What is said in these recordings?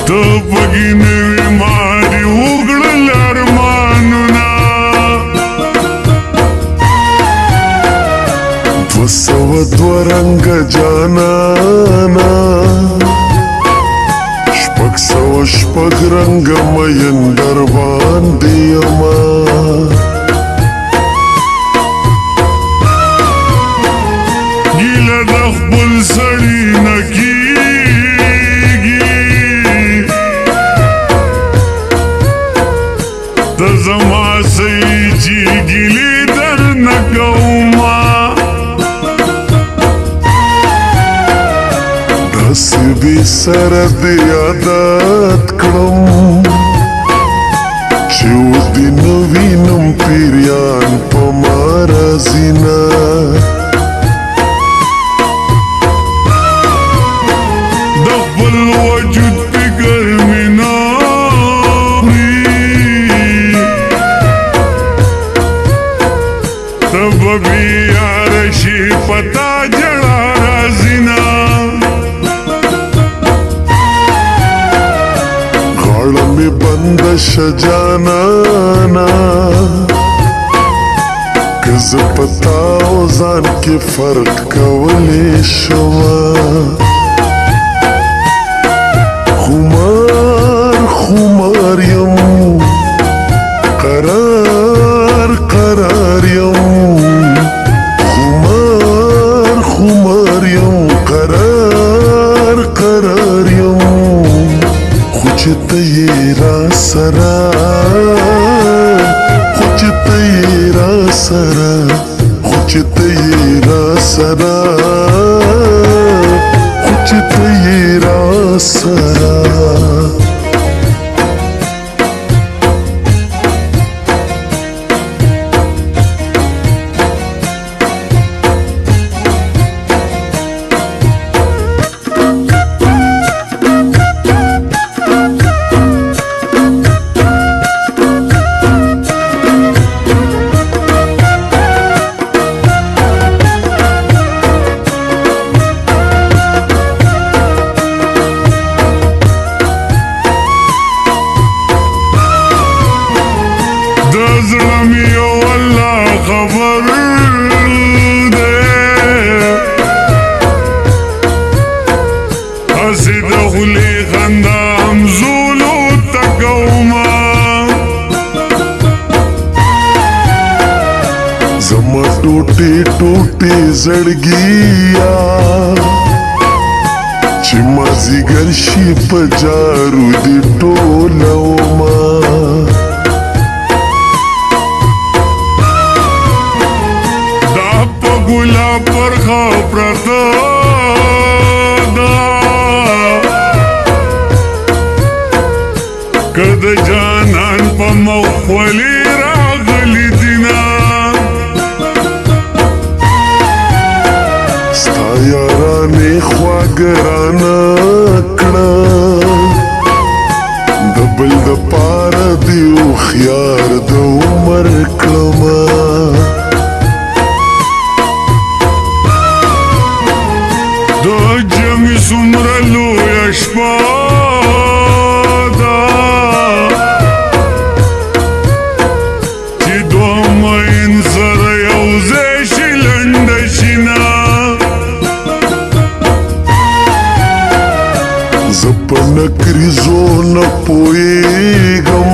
ته پکې نوي ماري وکړل ارمانونه دوه سوه دوه رنګه جانانا شپږ سوه شپږ رنګه مین در باندې یما ګیله د خپل سړي نه کېږي ته زما صحیح چې ګیلې در نه کومه داسې بې سره دې عادت کړم چې ودې نه وینم پیریان په ما راځي نه د خپل وجود فکر مې نه خوري ته به بېیاره شي په تا ژړا راځي نه غاړه مې بنده شه جانانا که زه په تا او ځان کې فرق کولی شمه خمار خمار یم قرار قرار یم خمار خمار یم قرار قرار یم خو چې ته یې را سره خو چې ته یې را سره خو چې ته یې را سره خو چې ته یې را سره زړه مې یو الله خبر دی هسې د خولې خندا همزولو ته کومه زما ټوټې ټوټې زړګیا چې مازدیګر شي په جارو دې ټولومه ګلاب پرخه پرته ده که د جانان په مخ ولې راغلي دینه ستا یارانې خواږرانه کړه د بل دپاره دې هوښیار د عمر کړمه د جمعې څومره لویه شپه ده چې دوه مین سره یو ځای شي لنډه شي نه زه په نکریزو نه پوهېږم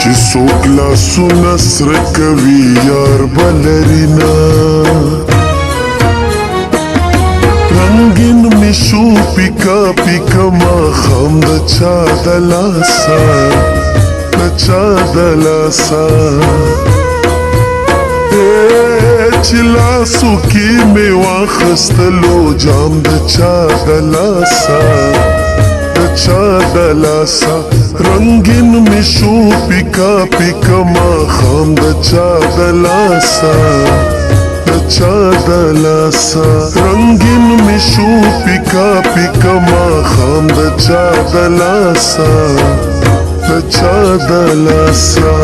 چې څوک لاسونه سره کوي یار به لري نه رنگین می شو پیکا پیکا ماخام د چا د لاسا د چا د لاسا چې لاسو کې مې واخستلو جام د چا د لاسا د چا د لاسا رنگین می شو پیکا پیکا ماخام د چا د لاسا چا د لاسا رنگین می شو پیکا پیکا ماخام د چا د لاسا د چا د لاسا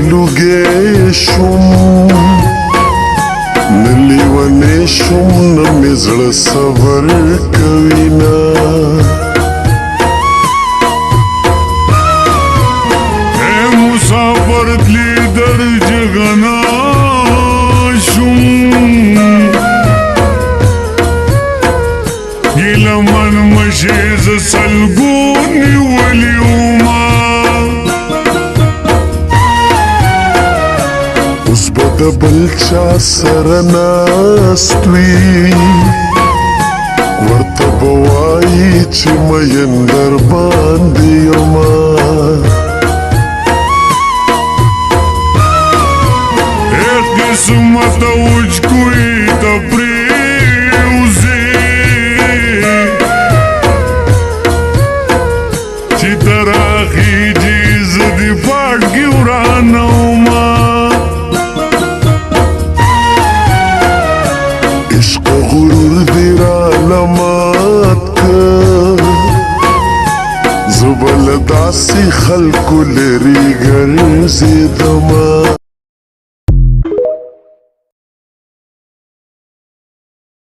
لوګې شوم نلیونې شوم نه مې زړه صبر کوي نه مسافر تلی در جگنا شوم ګیلمن مشې ز سلګو نیولي وما اوس به د بل چا سره ناست وي ورته به وایي چې مین در باندې یمه قسمت اوج کوئی تپریوزی چی تراخی جیز دی پاکی ورانو ما عشق غرور دی را لمات کر زبل داسی خلکو لري ګرځېدمه